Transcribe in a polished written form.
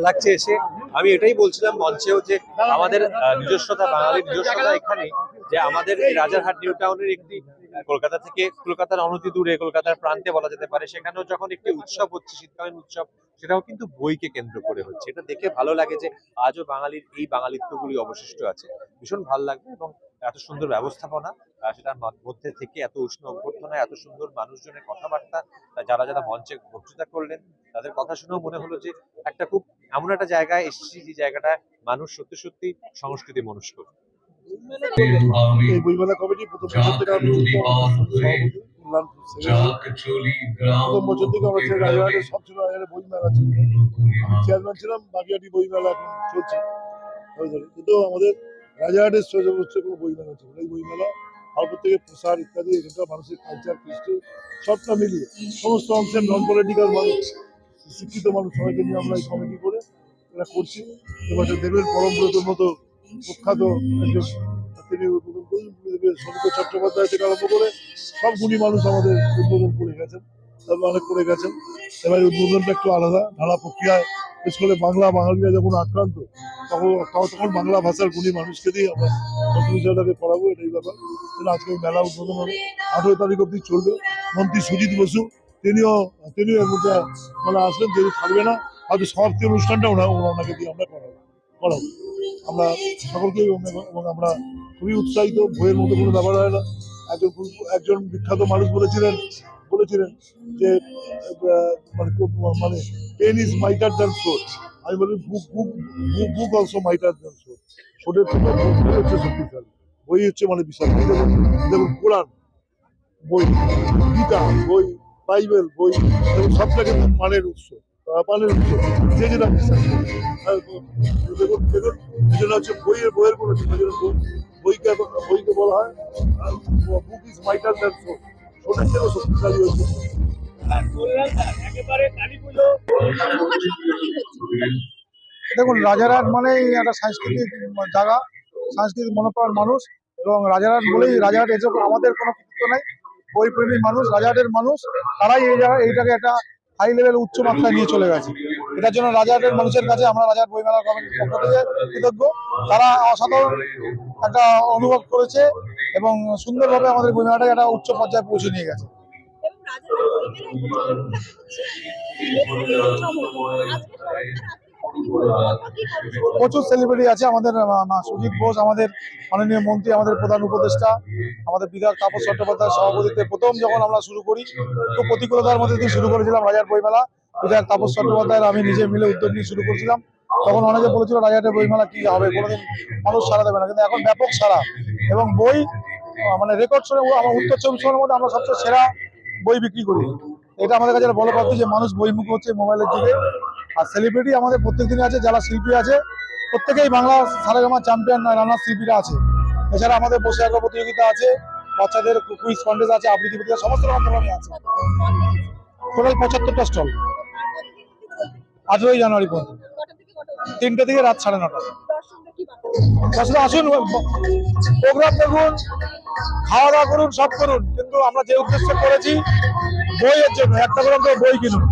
লাগছে এসে। আমি এটাই বলছিলাম মঞ্চেও যে আমাদের নিজস্বতা, বাঙালির নিজস্বতা এখানে যে আমাদের রাজারহাট নিউ টাউনের একটি কলকাতা থেকে, কলকাতার অনতি দূরে, কলকাতার প্রান্তে বলা যেতে পারে, সেখানেও যখন একটি উৎসব হচ্ছে, শীতকালীন উৎসব, সেটাও কিন্তু বইকে কেন্দ্র করে হচ্ছে। এটা দেখে ভালো লাগে যে আজও বাঙালির এই বাঙালিত্বগুলি অবশিষ্ট আছে। ভীষণ ভালো লাগবে। এবং এত সুন্দর ব্যবস্থাপনা, সেটার মধ্যে থেকে এত উষ্ণ অভ্যর্থনা, এত সুন্দর মানুষজনের কথাবার্তা, যারা যারা মঞ্চে বক্তৃতা করলেন তাদের কথা শুনেও মনে হলো যে একটা খুব এমন একটা জায়গায় এসেছি যে জায়গাটা মানুষ সত্যি সত্যি সংস্কৃতি মনস্ক। এই বইমেলা কমিটি প্রথম বছর থেকে আমি যুক্ত, প্রথম বছর থেকে আমার রাজারহাটের সবচেয়ে রাজারহাটে বইমেলা ছিল, চেয়ারম্যান ছিলাম। বাগিয়াটি বইমেলা এখন চলছে, কিন্তু আমাদের রাজারহাটের হচ্ছে কোনো বইমেলা ছিল। এই বইমেলা তারপর থেকে প্রসার ইত্যাদি, এখানকার মানুষের কালচার, কৃষ্টি সবটা মিলিয়ে সমস্ত অংশের নন পলিটিক্যাল মানুষ, শিক্ষিত মানুষ সবাইকে নিয়ে আমরা এই কমিটি করে এটা করছি। এবছর দেখবেন পরমব্রতর মতো প্রখ্যাত একজন তিনি উদ্বোধন করলেন, শঙ্কর চট্টোপাধ্যায় থেকে আরম্ভ করে সব গুণী মানুষ আমাদের উদ্বোধন করে গেছেন, অনেক করে গেছেন। এবার উদ্বোধনটা একটু আলাদা ধারা প্রক্রিয়ায়, বিশেষ করে বাঙালিরা যখন আক্রান্ত তখন বাংলা ভাষার গুণী মানুষকে দিয়ে আমরা বিষয়টাকে পড়াবো, এটাই ব্যাপার। আজকে মেলা উদ্বোধন হবে, 18 তারিখ অব্দি চলবে। মন্ত্রী সুজিত বসু তিনিও এর মধ্যে মানে আসবেন, যেহেতু থাকবে না হয়তো সমাপ্তি অনুষ্ঠানটা ওনাকে দিয়ে আমরা করাবো। আমরা সকলকেই, এবং আমরা খুবই উৎসাহিত। বইয়ের মতো কোনো ব্যাপার হয় না। একজন বিখ্যাত মানুষ বলেছিলেন যে মানে pen is mightier than sword. আমি বলি book also mightier than sword. সোর্ডের থেকে বই হচ্ছে শক্তিশালী, বই হচ্ছে মানে বিশাল। দেখুন কোরআন বই, গীতা বই, বাইবেল বই, এবং সবটা কিন্তু পানের উৎস, যে যেটা বিশ্বাস করে। দেখুন এই জন্য হচ্ছে বইয়ের কোনো বইকে বলা হয় book is mightier than sword. সোর্ডের থেকেও শক্তিশালী হচ্ছে। দেখুন, রাজারহাট মানেই একটা সাংস্কৃতিক জায়গা, সাংস্কৃতিক মনোপ্রাণ মানুষ, এবং রাজারহাট বলেই রাজারহাট এসব আমাদের কোনো কৃতিত্ব নাই। বইপ্রেমী মানুষ, রাজারহাটের মানুষ, তারাই এইটাকে একটা হাই লেভেল উচ্চ মাত্রায় নিয়ে চলে গেছে। এটার জন্য রাজারহাটের মানুষের কাছে আমরা রাজারহাট বইমেলা কমিটির পক্ষ থেকে কৃতজ্ঞ। তারা অসাধারণ একটা অনুভব করেছে এবং সুন্দরভাবে আমাদের বইমেলাটাকে একটা উচ্চ পর্যায়ে পৌঁছে নিয়ে গেছে। প্রচুর সেলিব্রিটি আছে আমাদের। সুজিত বোস আমাদের মাননীয় মন্ত্রী, আমাদের প্রধান উপদেষ্টা, আমাদের বিধায়ক তাপস চট্টোপাধ্যায়ের সভাপতিত্বে প্রথম যখন আমরা শুরু করি, খুব প্রতিকূলতার মধ্যে দিয়ে শুরু করেছিলাম রাজারহাট বইমেলা। বিধায়ক তাপস চট্টোপাধ্যায়ের আমি নিজে মিলে উদ্যোগ নিয়ে শুরু করেছিলাম। তখন অনেকে বলেছিল রাজারহাটের বইমেলা কি হবে, কোনোদিন মানুষ সাড়া দেবে না, কিন্তু এখন ব্যাপক সাড়া। এবং বই মানে রেকর্ড শুনে আমার উত্তর 24 ঘন্টার মধ্যে আমরা সবচেয়ে সেরা বই বিক্রি করি। এটা আমাদের কাছে বড় প্রাপ্তি যে মানুষ বইমুখ হচ্ছে মোবাইলের যুগে। আর সেলিব্রিটি আমাদের প্রত্যেকদিনই আছে, যারা শিল্পী আছে প্রত্যেকেই বাংলা সারেগামা চ্যাম্পিয়ন রান্নার শিল্পীরা আছে। এছাড়া আমাদের বসে আঁকা প্রতিযোগিতা আছে, বাচ্চাদের কুইজ কন্টেস্ট আছে, আবৃত্তি প্রতিযোগিতা, সমস্ত রকম প্রোগ্রামই আছে। টোটাল 75টা স্টল 18ই জানুয়ারি পর্যন্ত, 3টে থেকে রাত 9:30। আসুন, প্রোগ্রাম দেখুন, খাওয়া দাওয়া করুন, সব করুন, কিন্তু আমরা যে উদ্দেশ্যে করেছি বইয়ের জন্য, একটা করে বই কিনুন।